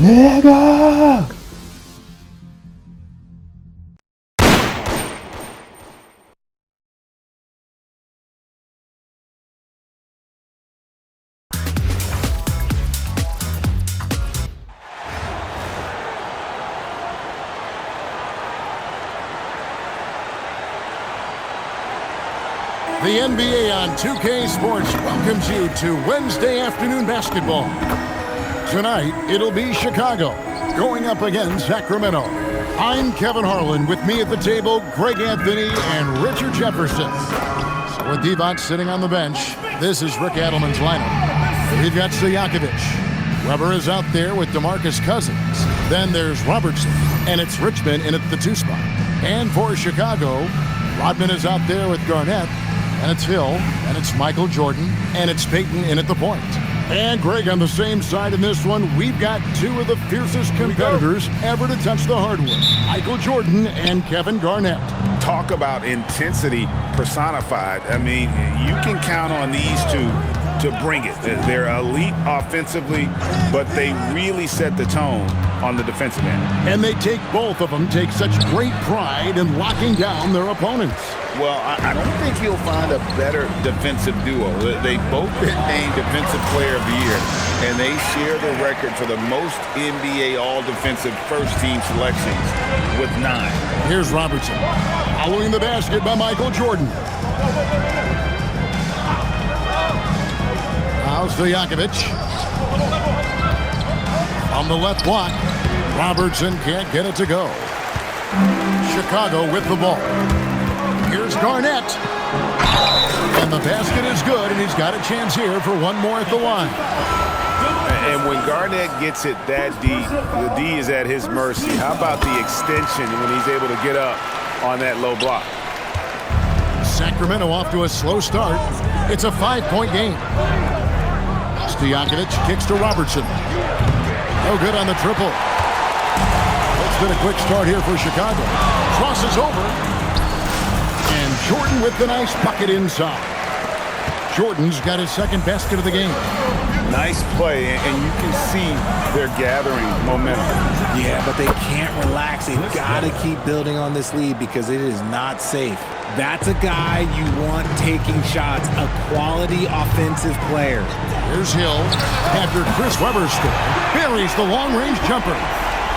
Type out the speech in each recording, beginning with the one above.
Nigga! The NBA on 2K Sports welcomes you to Wednesday afternoon basketball. Tonight, it'll be Chicago going up against Sacramento. I'm Kevin Harlan. With me at the table, Greg Anthony and Richard Jefferson. So with Divac sitting on the bench, this is Rick Adelman's lineup. We've got Stojakovic. Weber is out there with DeMarcus Cousins. Then there's Robertson, and it's Richmond in at the 2 spot. And for Chicago, Rodman is out there with Garnett. And it's Hill, and it's Michael Jordan, and it's Peyton in at the point. And Greg, on the same side in this one, we've got 2 of the fiercest competitors ever to touch the hardwood. Michael Jordan and Kevin Garnett. Talk about intensity personified. I mean, you can count on these 2 to bring it. They're elite offensively, but they really set the tone on the defensive end. And both of them take such great pride in locking down their opponents. Well, I don't think you'll find a better defensive duo. They both been named Defensive Player of the Year, and they share the record for the most NBA All-Defensive First-Team selections with 9. Here's Robertson, following the basket by Michael Jordan. Now Stojakovic. On the left block, Robertson can't get it to go. Chicago with the ball. Here's Garnett. And the basket is good, and he's got a chance here for one more at the line. And when Garnett gets it that deep, the D is at his mercy. How about the extension when he's able to get up on that low block? Sacramento off to a slow start. It's a 5-point game. Stojakovic kicks to Robertson. No good on the triple. It's been a quick start here for Chicago. Crosses over. And Jordan with the nice bucket inside. Jordan's got his second basket of the game. Nice play, and you can see they're gathering momentum. Yeah, but they can't relax. They've got to keep building on this lead because it is not safe. That's a guy you want taking shots, a quality offensive player. Here's Hill after Chris Webber's score. Buries the long-range jumper.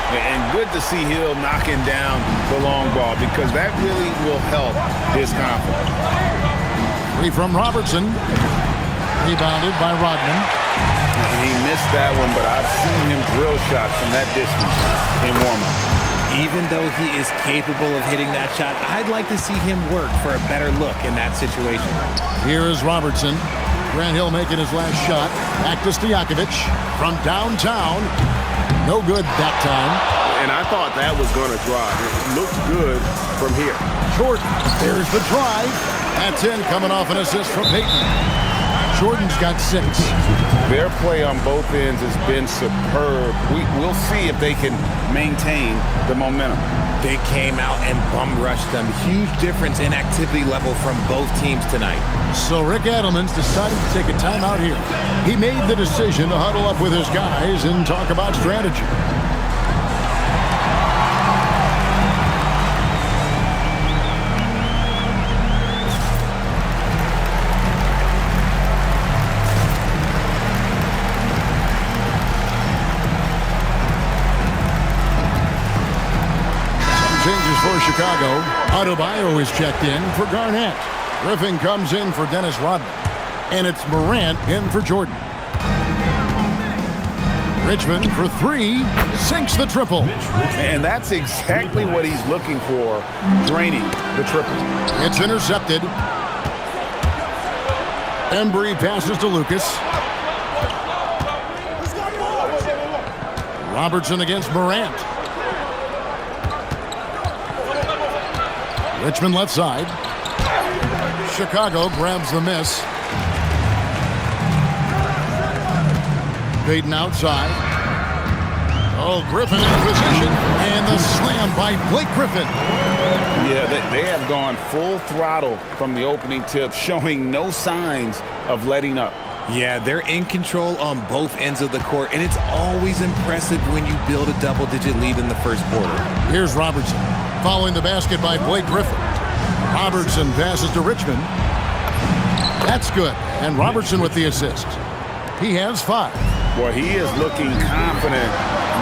And good to see Hill knocking down the long ball because that really will help his confidence. 3 from Robertson. Rebounded by Rodman. And he missed that one, but I've seen him drill shots from that distance in warm-up. Even though he is capable of hitting that shot, I'd like to see him work for a better look in that situation. Here is Robertson. Grant Hill making his last shot. Back to Stojakovic from downtown. No good that time. And I thought that was going to drive. It looked good from here. Jordan, there's the drive. That's in, coming off an assist from Peyton. Jordan's got 6. Their play on both ends has been superb. We'll see if they can maintain the momentum. They came out and bum rushed them. Huge difference in activity level from both teams tonight. So Rick Adelman's decided to take a timeout here. He made the decision to huddle up with his guys and talk about strategy. Changes for Chicago. Adebayo is checked in for Garnett. Griffin comes in for Dennis Rodman. And it's Morant in for Jordan. Richmond for 3. Sinks the triple. And that's exactly what he's looking for, draining the triple. It's intercepted. Embry passes to Lucas. Robertson against Morant. Richmond left side. Chicago grabs the miss. Peyton outside. Oh, Griffin in position. And the slam by Blake Griffin. Yeah, they have gone full throttle from the opening tip, showing no signs of letting up. Yeah, they're in control on both ends of the court, and it's always impressive when you build a double-digit lead in the first quarter. Here's Robertson, following the basket by Blake Griffin. Robertson passes to Richmond. That's good, and Robertson with the assist. He has 5. Well, he is looking confident.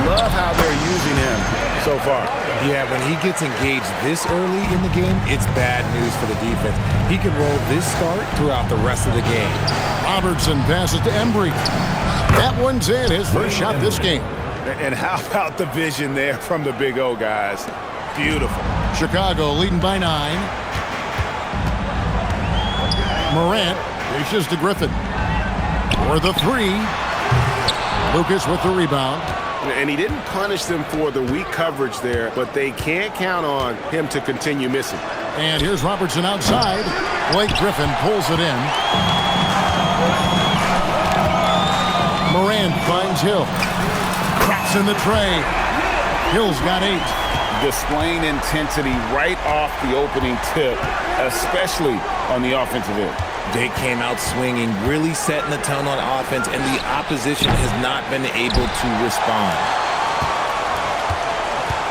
Love how they're using him so far. Yeah, when he gets engaged this early in the game, it's bad news for the defense. He can roll this start throughout the rest of the game. Robertson passes to Embry. That one's in, his first shot this game. And how about the vision there from the Big O, guys? Beautiful. Chicago leading by 9. Morant dishes to Griffin for the 3. Lucas with the rebound. And he didn't punish them for the weak coverage there, but they can't count on him to continue missing. And here's Robertson outside. Blake Griffin pulls it in. Morant finds Hill. Cracks in the tray. Hill's got 8. Displaying intensity right off the opening tip, especially on the offensive end. They came out swinging, really setting the tone on offense, and the opposition has not been able to respond.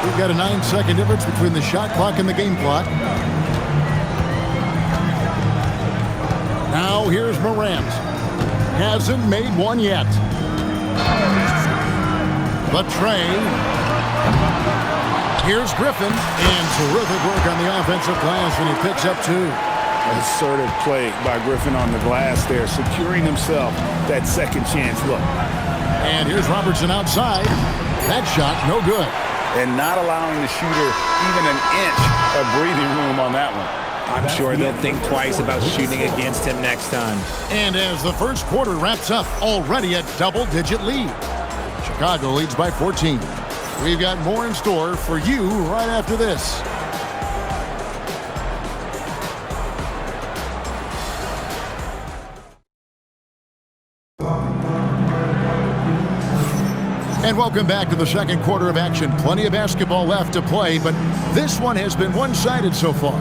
We've got a 9-second difference between the shot clock and the game clock. Now here's Morant. Hasn't made one yet. The tray. Here's Griffin, and terrific work on the offensive glass, and he picks up 2. Assertive play by Griffin on the glass there, securing himself that second chance look. And here's Robertson outside. That shot, no good. And not allowing the shooter even an inch of breathing room on that one. I'm sure they'll think twice about shooting against him next time. And as the first quarter wraps up, already a double-digit lead. Chicago leads by 14. We've got more in store for you right after this. And welcome back to the second quarter of action. Plenty of basketball left to play, but this one has been one-sided so far.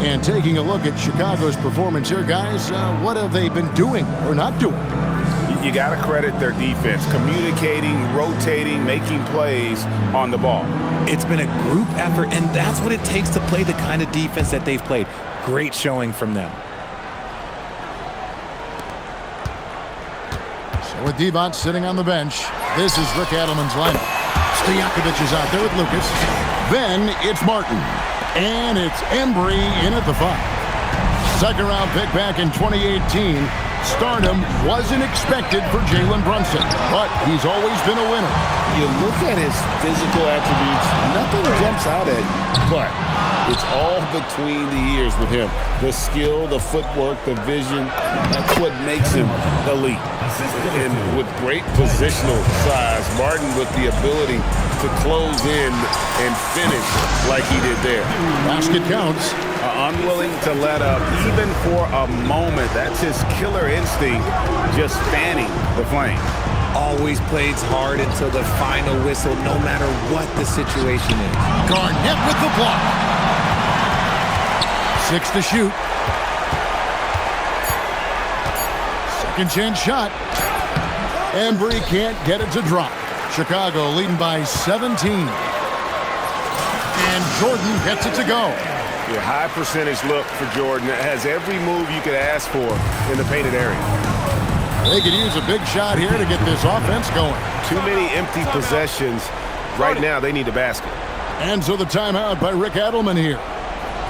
And taking a look at Chicago's performance here, guys, what have they been doing or not doing? You got to credit their defense, communicating, rotating, making plays on the ball. It's been a group effort, and that's what it takes to play the kind of defense that they've played. Great showing from them. So with Devont sitting on the bench, this is Rick Adelman's lineup. Stojakovic is out there with Lucas. Then it's Martin. And it's Embry in at the 5. Second round pick back in 2018. Stardom wasn't expected for Jalen Brunson, but he's always been a winner. You look at his physical attributes, nothing jumps out at you, but it's all between the ears with him. The skill, the footwork, the vision, that's what makes him elite. And with great positional size, Martin with the ability to close in and finish like he did there. Basket counts. Unwilling to let up even for a moment. That's his killer instinct, just fanning the flame. Always plays hard until the final whistle, no matter what the situation is. Garnett with the block. 6 to shoot. Second chance shot. Embry can't get it to drop. Chicago leading by 17. And Jordan gets it to go. Yeah, high percentage look for Jordan. It has every move you could ask for in the painted area. They could use a big shot here to get this offense going. Too many empty possessions. Right now, they need a basket. And so the timeout by Rick Adelman here.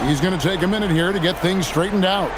He's going to take a minute here to get things straightened out.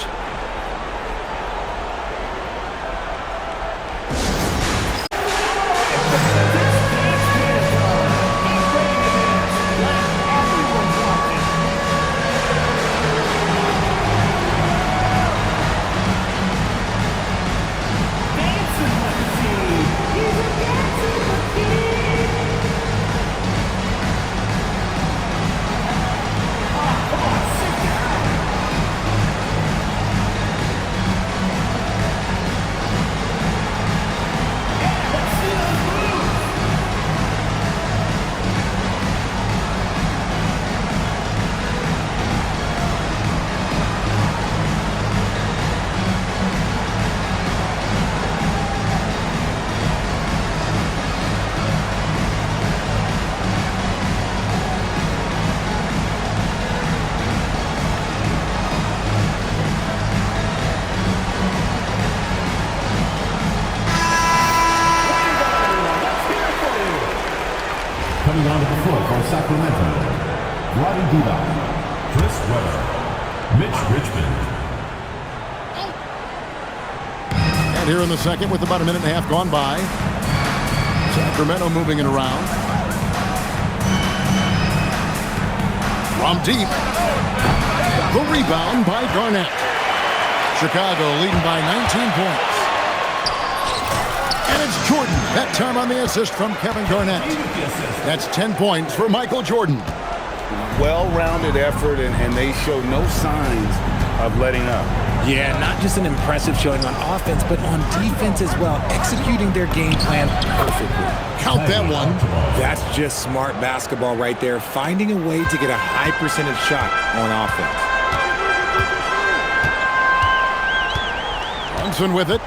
Coming onto the floor for Sacramento, Roddy Divac, Chris Webber, Mitch Richmond. And here in the second with about a minute and a half gone by. Sacramento moving it around. From deep. The rebound by Garnett. Chicago leading by 19 points. And it's Jordan. That time on the assist from Kevin Garnett. That's 10 points for Michael Jordan. Well-rounded effort, and they show no signs of letting up. Yeah, not just an impressive showing on offense, but on defense as well, executing their game plan perfectly. Count that one. That's just smart basketball right there, finding a way to get a high percentage shot on offense. Brunson with it.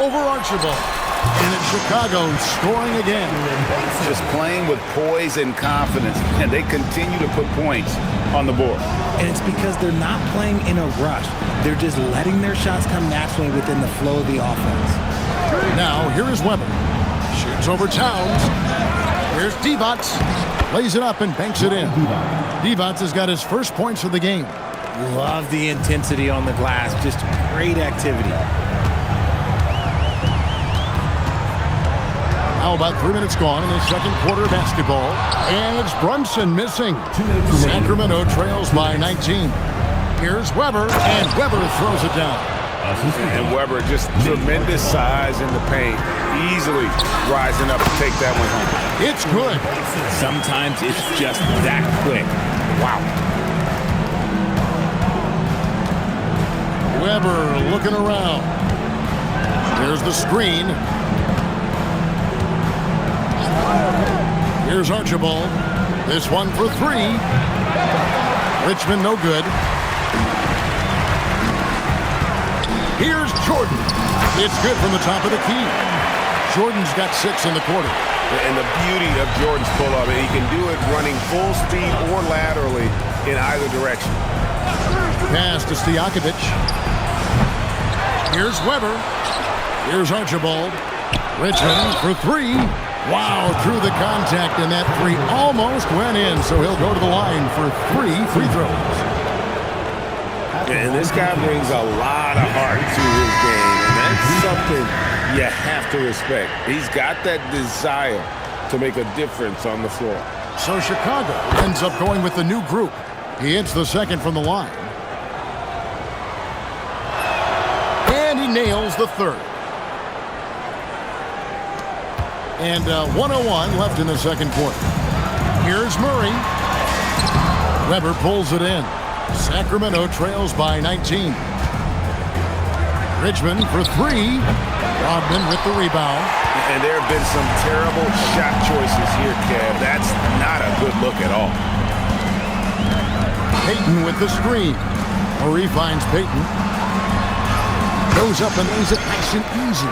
Over Archibald. And it's Chicago scoring again. Just playing with poise and confidence, and they continue to put points on the board. And it's because they're not playing in a rush. They're just letting their shots come naturally within the flow of the offense. Now, here is Webber. Shoots over Towns. Here's Divac. Lays it up and banks it in. Divac has got his first points of the game. Love the intensity on the glass. Just great activity. Now about 3 minutes gone in the second quarter of basketball. And it's Brunson missing. Sacramento trails by 19. Here's Webber, and Webber throws it down. And Webber, just tremendous size in the paint. Easily rising up to take that one home. It's good. Sometimes it's just that quick. Wow. Webber looking around. There's the screen. Here's Archibald. This one for three. Richmond no good. Here's Jordan. It's good from the top of the key. Jordan's got 6 in the quarter. And the beauty of Jordan's pull-up, he can do it running full speed or laterally in either direction. Pass to Stojakovic. Here's Webber. Here's Archibald. Richmond for three. Wow, through the contact, and that three almost went in, so he'll go to the line for 3 free throws. And this guy brings a lot of heart to his game, and that's something you have to respect. He's got that desire to make a difference on the floor. So Chicago ends up going with the new group. He hits the second from the line. And he nails the third. And 1:01 left in the second quarter. Here's Murray. Webber pulls it in. Sacramento trails by 19. Richmond for three. Rodman with the rebound. And there have been some terrible shot choices here, Kev. That's not a good look at all. Payton with the screen. Murray finds Payton. Goes up and lays it nice and easy.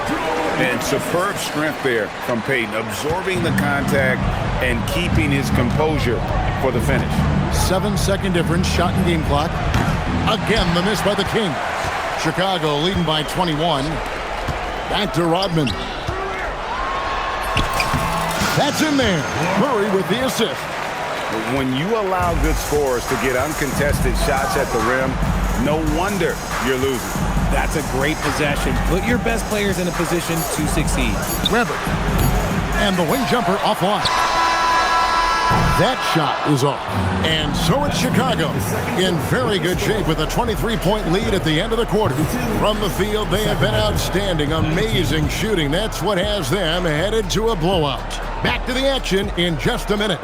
And superb strength there from Payton, absorbing the contact and keeping his composure for the finish. 7-second difference, shot and game clock. Again, the miss by the Kings. Chicago leading by 21. Back to Rodman. That's in there. Murray with the assist. When you allow good scorers to get uncontested shots at the rim, no wonder you're losing. That's a great possession. Put your best players in a position to succeed. Webber. And the wing jumper offline. That shot is off. And so it's Chicago in very good shape with a 23-point lead at the end of the quarter. From the field, they have been outstanding. Amazing shooting. That's what has them headed to a blowout. Back to the action in just a minute.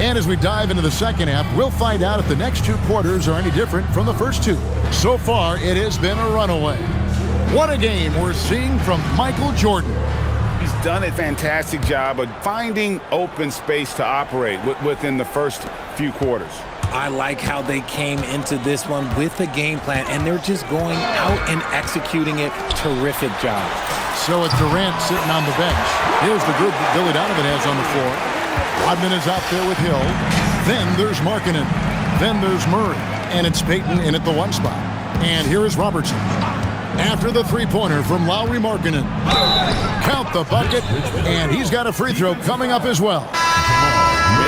And as we dive into the second half, we'll find out if the next two quarters are any different from the first two. So far, it has been a runaway. What a game we're seeing from Michael Jordan. He's done a fantastic job of finding open space to operate within the first few quarters. I like how they came into this one with a game plan, and they're just going out and executing it. Terrific job. So it's Durant sitting on the bench. Here's the group that Billy Donovan has on the floor. Rodman is out there with Hill. Then there's Markkanen. Then there's Murray. And it's Payton in at the one spot. And here is Robertson. After the three-pointer from Lauri Markkanen. Count the bucket. And he's got a free throw coming up as well.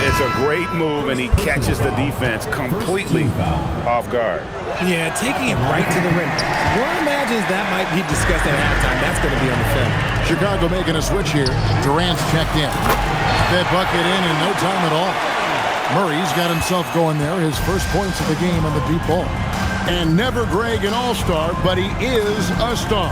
It's a great move, and he catches the defense completely off guard. Yeah, taking it right to the rim. One imagines that might be discussed at halftime. That's going to be on the film. Chicago making a switch here. Durant's checked in. That bucket in no time at all. Murray's got himself going there. His first points of the game on the deep ball. And never Greg an all-star, but he is a star.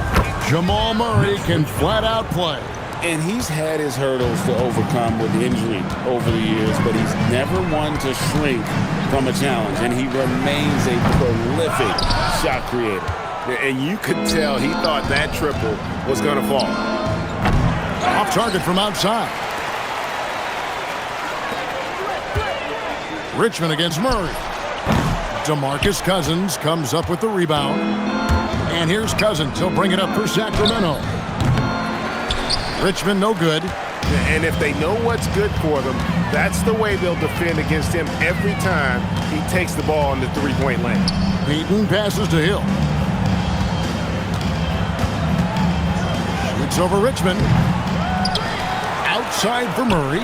Jamal Murray can flat out play. And he's had his hurdles to overcome with injury over the years, but he's never one to shrink from a challenge. And he remains a prolific shot creator. And you could tell he thought that triple was going to fall. Off target from outside. Richmond against Murray. DeMarcus Cousins comes up with the rebound. And here's Cousins. He'll bring it up for Sacramento. Richmond no good. And if they know what's good for them, that's the way they'll defend against him every time he takes the ball in the three-point lane. Payton passes to Hill. Shoots over Richmond. Outside for Murray.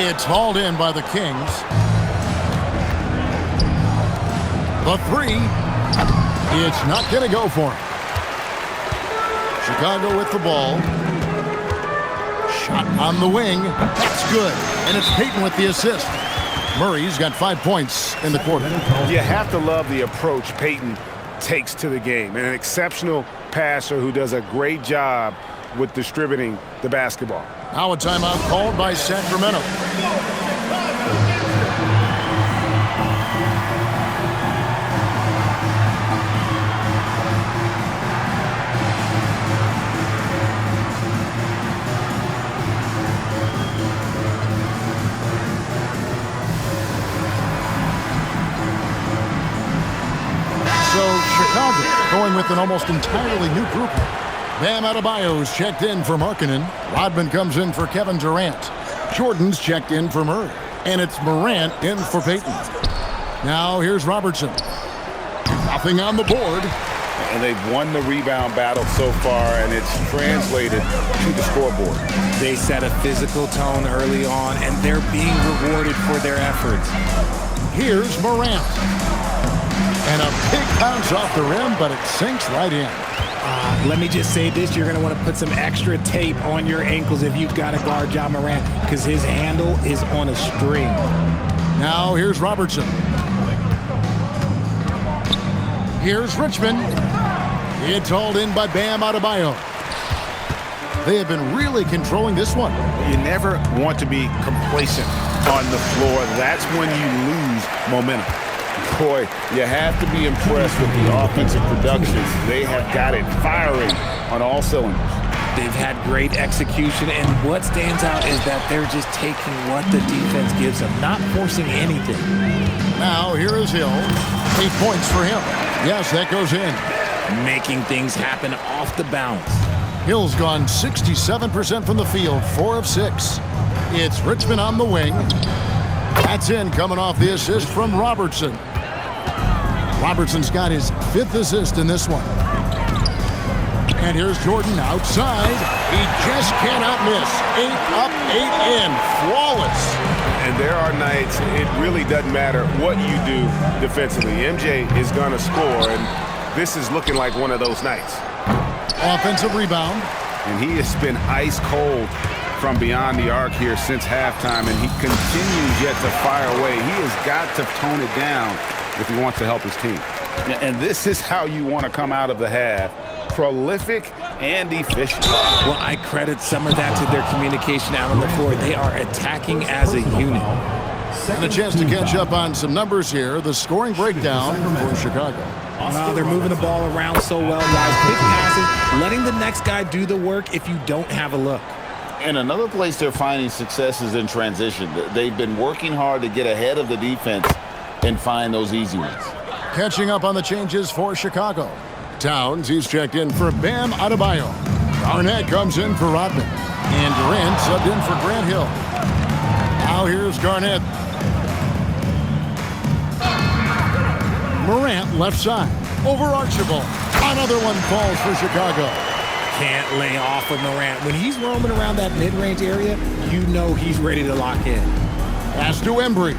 It's hauled in by the Kings. The three. It's not going to go for him. Chicago with the ball. Shot on the wing. That's good. And it's Payton with the assist. Murray's got 5 points in the quarter. You have to love the approach Payton takes to the game. And an exceptional passer who does a great job with distributing the basketball. Now a timeout called by Sacramento. Chicago going with an almost entirely new group. Bam Adebayo's checked in for Markkanen. Rodman comes in for Kevin Durant. Jordan's checked in for Murray. And it's Morant in for Payton. Now here's Robertson. Nothing on the board. And they've won the rebound battle so far, and it's translated to the scoreboard. They set a physical tone early on, and they're being rewarded for their efforts. Here's Morant. And a big bounce off the rim, but it sinks right in. Let me just say this. You're going to want to put some extra tape on your ankles if you've got to guard Ja Morant, because his handle is on a string. Now here's Robertson. Here's Richmond. It's hauled in by Bam Adebayo. They have been really controlling this one. You never want to be complacent on the floor. That's when you lose momentum. Boy, you have to be impressed with the offensive production. They have got it firing on all cylinders. They've had great execution, and what stands out is that they're just taking what the defense gives them, not forcing anything. Now here is Hill. 8 points for him. Yes, that goes in. Making things happen off the bounce. Hill's gone 67% from the field, 4 of 6. It's Richmond on the wing. That's in, coming off the assist from Robertson. Robertson's got his 5th assist in this one. And here's Jordan outside. He just cannot miss. 8 up, 8 in. Flawless. And there are nights it really doesn't matter what you do defensively. MJ is going to score, and this is looking like one of those nights. Offensive rebound. And he has been ice cold from beyond the arc here since halftime, and he continues yet to fire away. He has got to tone it down if he wants to help his team. And this is how you want to come out of the half. Prolific and efficient. Well, I credit some of that to their communication out on the floor. They are attacking as a unit. And a chance to catch up on some numbers here. The scoring breakdown for Chicago. Wow, they're moving the ball around so well, guys. Quick passes, letting the next guy do the work if you don't have a look. And another place they're finding success is in transition. They've been working hard to get ahead of the defense and find those easy ones. Catching up on the changes for Chicago. Towns, he's checked in for Bam Adebayo. Garnett comes in for Rodman. And Durant subbed in for Grant Hill. Now here's Garnett. Morant left side. Over Archibald. Another one falls for Chicago. Can't lay off of Morant. When he's roaming around that mid-range area, you know he's ready to lock in. Pass to Embry.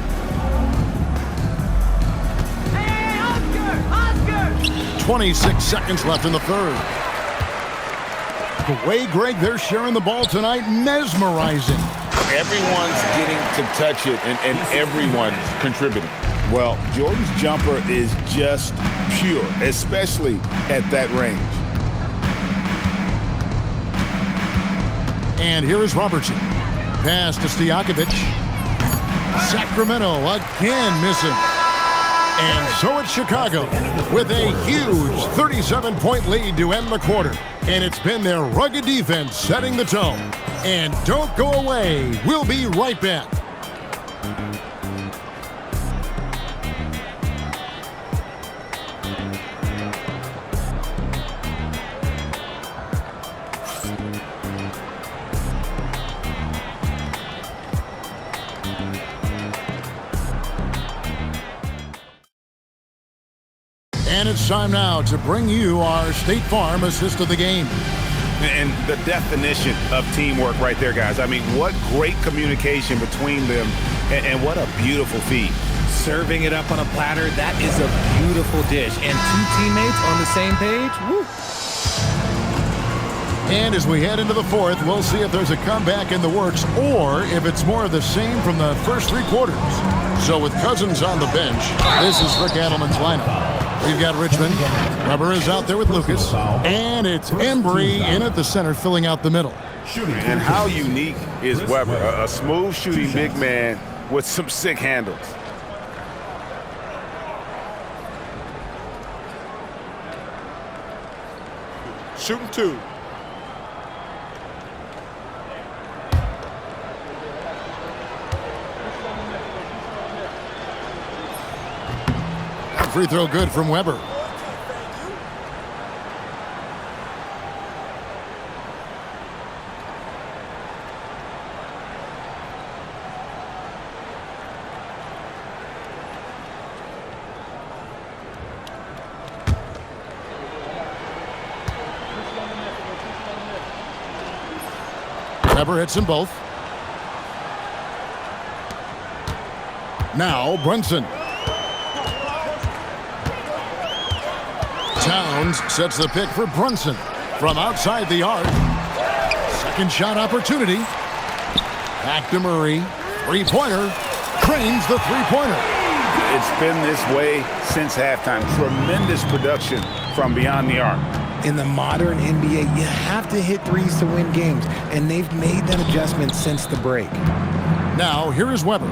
Hey, Oscar! 26 seconds left in the third. The way, Greg, they're sharing the ball tonight, mesmerizing. Everyone's getting to touch it, and everyone's contributing. Well, Jordan's jumper is just pure, especially at that range. And here is Robertson. Pass to Stojakovic. Sacramento again missing. And so it's Chicago with a huge 37-point lead to end the quarter. And it's been their rugged defense setting the tone. And don't go away. We'll be right back. And it's time now to bring you our State Farm assist of the game. And the definition of teamwork right there, guys. I mean, what great communication between them, and what a beautiful feed. Serving it up on a platter, that is a beautiful dish. And two teammates on the same page, woo. And as we head into the fourth, we'll see if there's a comeback in the works or if it's more of the same from the first three quarters. So with Cousins on the bench, this is Rick Adelman's lineup. We've got Richmond. Weber is out there with Lucas. And it's Embry in at the center, filling out the middle. And how unique is Weber? A smooth shooting big man with some sick handles. Shooting two. Free throw good from Weber. Weber hits them both. Now Brunson. Towns sets the pick for Brunson from outside the arc. Second shot opportunity. Back to Murray. Three-pointer. Cranes the three-pointer. It's been this way since halftime. Tremendous production from beyond the arc. In the modern NBA, you have to hit threes to win games, and they've made that adjustment since the break. Now, here is Weber.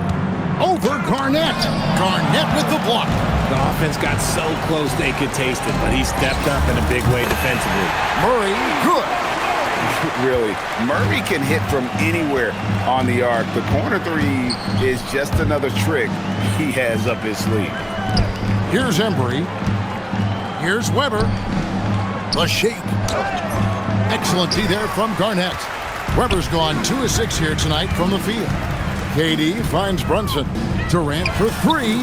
Over Garnett. Garnett with the block. The offense got so close they could taste it, but he stepped up in a big way defensively. Murray, good. Really, Murray can hit from anywhere on the arc. The corner three is just another trick he has up his sleeve. Here's Embry. Here's Weber. The shake. Excellent D there from Garnett. Weber's gone 2 of 6 here tonight from the field. KD finds Brunson. Durant for three.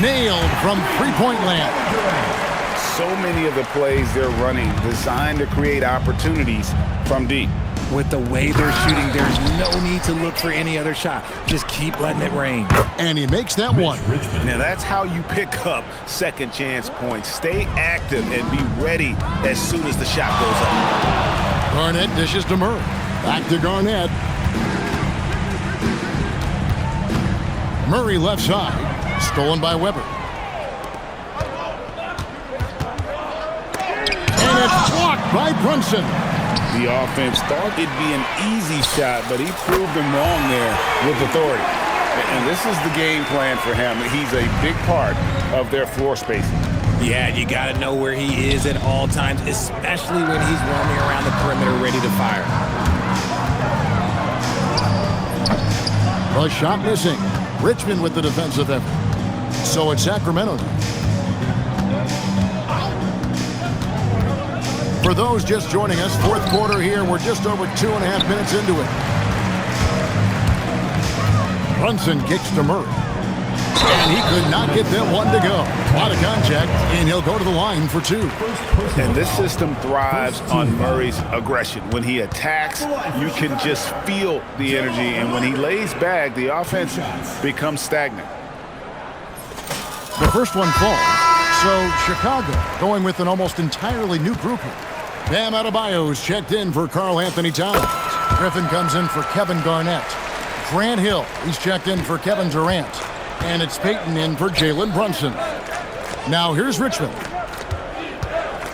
Nailed from three-point land. So many of the plays they're running designed to create opportunities from deep. With the way they're shooting, there's no need to look for any other shot. Just keep letting it rain. And he makes that one. Now that's how you pick up second chance points. Stay active and be ready as soon as the shot goes up. Garnett dishes to Murray. Back to Garnett. Murray left side. Stolen by Weber. And it's blocked by Brunson. The offense thought it'd be an easy shot, but he proved them wrong there with authority. And this is the game plan for him. He's a big part of their floor spacing. Yeah, you got to know where he is at all times, especially when he's roaming around the perimeter ready to fire. A shot missing. Richmond with the defensive effort. So it's Sacramento. For those just joining us, fourth quarter here. We're just over 2.5 minutes into it. Brunson kicks to Murray. And he could not get that one to go. A lot of contact, and he'll go to the line for two. And this system thrives on Murray's aggression. When he attacks, you can just feel the energy. And when he lays back, the offense becomes stagnant. The first one falls. So Chicago going with an almost entirely new group here. Bam Adebayo's checked in for Karl Anthony Towns. Griffin comes in for Kevin Garnett. Grant Hill, he's checked in for Kevin Durant. And it's Payton in for Jalen Brunson. Now here's Richmond.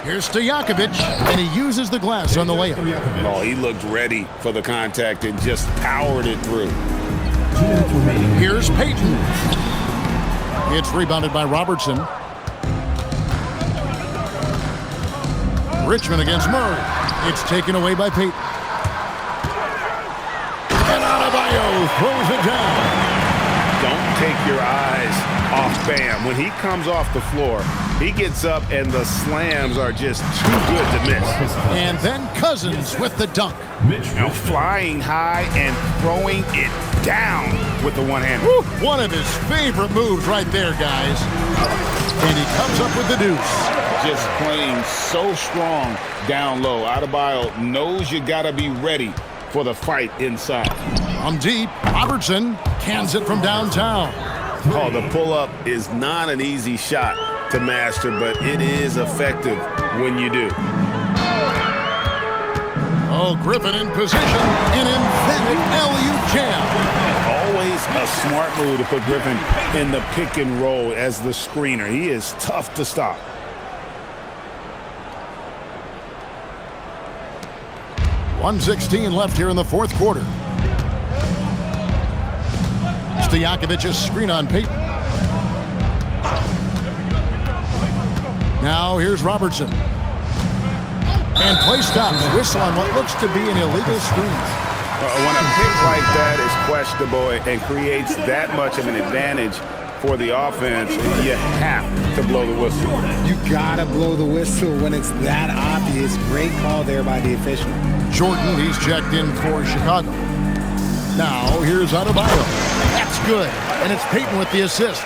Here's Stojakovic, and he uses the glass on the layup. Oh, he looked ready for the contact and just powered it through. Here's Payton. It's rebounded by Robertson. Richmond against Murray. It's taken away by Payton. And Adebayo throws it down. Don't take your eyes off Bam. When he comes off the floor, he gets up and the slams are just too good to miss. And then Cousins with the dunk. Now flying high and throwing it down with the one-hand. One of his favorite moves right there, guys. And he comes up with the deuce. Just playing so strong down low. Adebayo knows you got to be ready for the fight inside. From deep, Robertson cans it from downtown. Oh, the pull-up is not an easy shot to master, but it is effective when you do. Oh, Griffin in position. An emphatic LU jam. Always a smart move to put Griffin in the pick and roll as the screener. He is tough to stop. .116 left here in the fourth quarter. Stojakovic's screen on Payton. Now here's Robertson. And play stops. Whistle on what looks to be an illegal screen. When a pick like that is questionable and creates that much of an advantage for the offense, you have to blow the whistle. You gotta blow the whistle when it's that obvious. Great call there by the official. Jordan, he's checked in for Chicago. Now here's Adebayo. That's good. And it's Payton with the assist.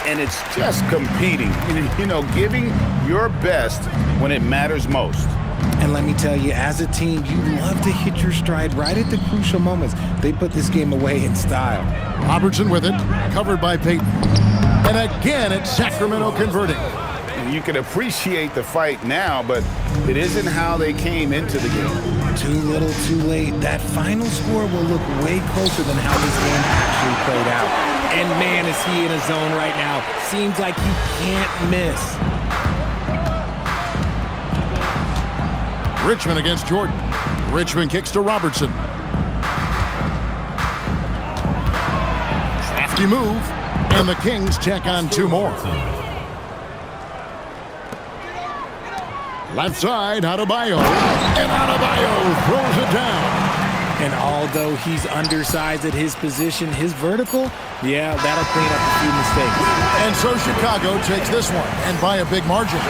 And it's just competing. You know, giving your best when it matters most. And let me tell you, as a team, you love to hit your stride right at the crucial moments. They put this game away in style. Robertson with it, covered by Payton. And again, it's Sacramento converting. You can appreciate the fight now, but it isn't how they came into the game. Too little, too late. That final score will look way closer than how this game actually played out. And man, is he in a zone right now. Seems like he can't miss. Richmond against Jordan. Richmond kicks to Robertson. Crafty move. And the Kings check on two more. Left side, Adebayo. And Adebayo throws it down. And although he's undersized at his position, his vertical, yeah, that'll clean up a few mistakes. And so Chicago takes this one, and by a big margin.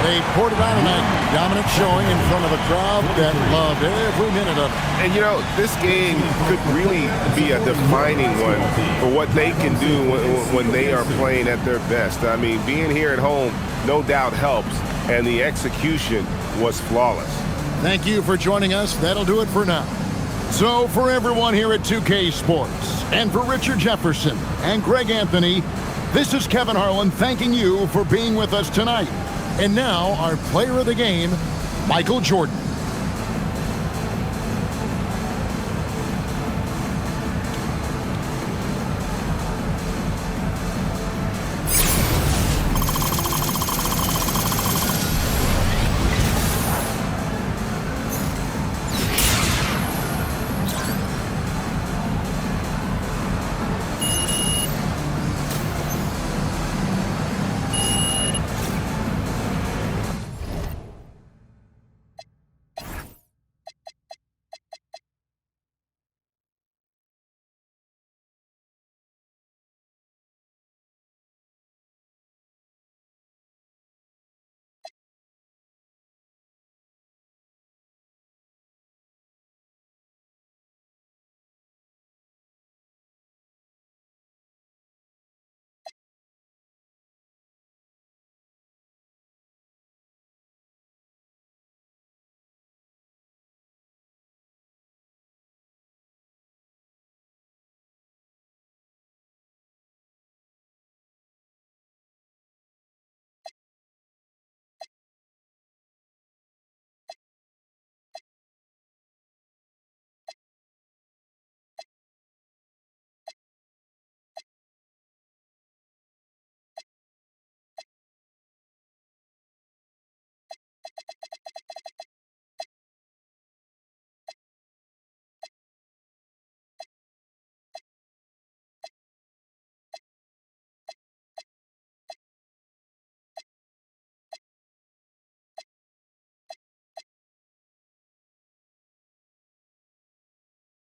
They poured it out in a dominant showing in front of a crowd that loved every minute of it. And, you know, this game could really be a defining one for what they can do when they are playing at their best. I mean, being here at home no doubt helps, and the execution was flawless. Thank you for joining us. That'll do it for now. So for everyone here at 2K Sports, and for Richard Jefferson and Greg Anthony, this is Kevin Harlan thanking you for being with us tonight. And now our player of the game, Michael Jordan.